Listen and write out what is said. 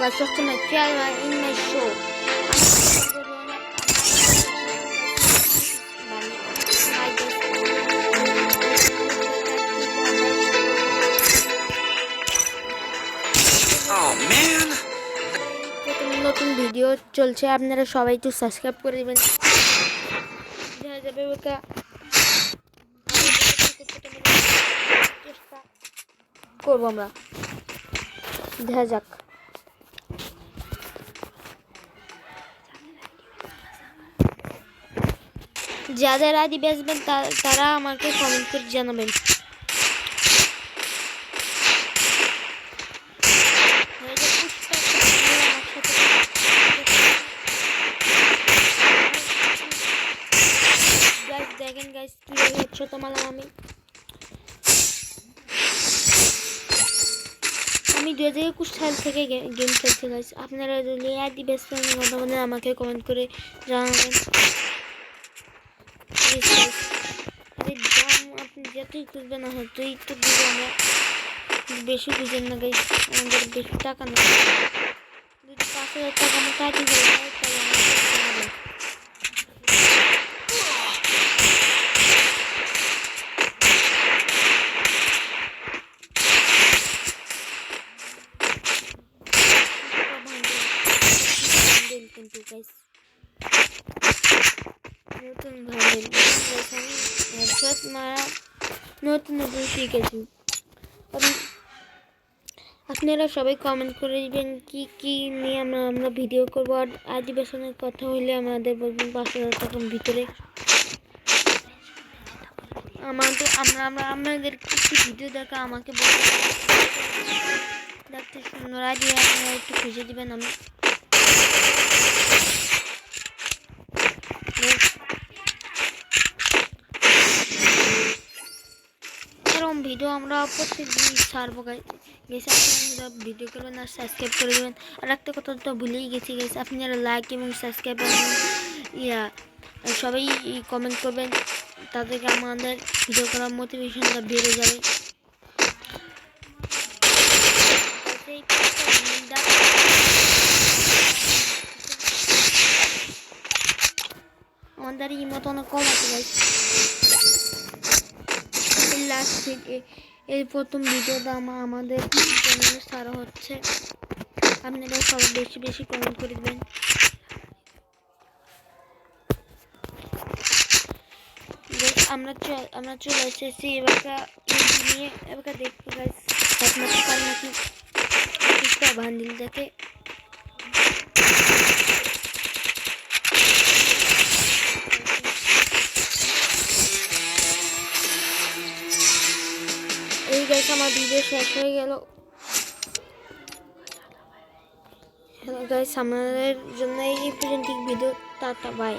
guys, welcome to my channel in my show. Oh man! নতুন video চলছে, আপনারা সবাই একটু সাবস্ক্রাইব করে দিবেন। দেখা যাবে ওটা চেষ্টা করবো আমরা, দেখা যাক। যাদের আইডি বেচবেন তারা আমাকে কমেন্ট করে জানাবেন। দেখেন গাইস কিভাবে হেডশট মারলাম আমি 2021 সাল থেকে গেম খেলছি গাইস। আপনারা যদি আইডি বেচবেন কথা বলে আমাকে কমেন্ট করে জানাবেন। আরে দাম আপনি যতই খুঁজবেন না হয়তো একটু দিলে আমরা বেশি বুঝেন না গাইস, আমাদের বেশি টাকা না, যদি 5,000 টাকা আমার কাটি হয়ে যায় তাহলে আমাদের কিন্তু গাইস নতুন ভাবে হেডশট মারা নতুন শিখেছি। আপনারা সবাই কমেন্ট করে দিবেন কি নিয়ে আমরা ভিডিও করবো। আর আদিবাসনের কথা হইলে আমাদের বলবেন 5,000 টাকার ভিতরে আপনাদের কি ভিডিও দেখা আমাকে বলবেন, দেখতে সুন্দর আইডিয়া আপনারা একটু খুঁজে দিবেন। আমি এরকম ভিডিও আমরা প্রত্যেকদিন ছাড়বো গেছে। আপনারা ভিডিও করবেন আর সাবস্ক্রাইব করে দেবেন। আর একটা কথা তো ভুলেই গেছি গেছে, আপনারা লাইক এবং সাবস্ক্রাইব সবাই কমেন্ট করবেন, তাদেরকে আমাদের ভিডিও করার মোটিভেশনটা বেড়ে যাবে। আমাদের এই মতো অনেক কম আছে গাইস। লাস্ট এই প্রথম ভিডিওটা আমাদের চ্যানেলে ছাড়া হচ্ছে। আপনারা সবাই বেশি বেশি কমেন্ট করে দেবেন। আমরা চলে এসেছি এবারটা নিয়ে, এবার দেখতে গাইস একমাত্র পার নাকি বান্ডিল দেখে। এই গাইস আমার ভিডিও শেষ হয়ে গেল। হ্যালো গাইস, আমাদের জন্য এই পর্যন্ত ভিডিও, টাটা বাই।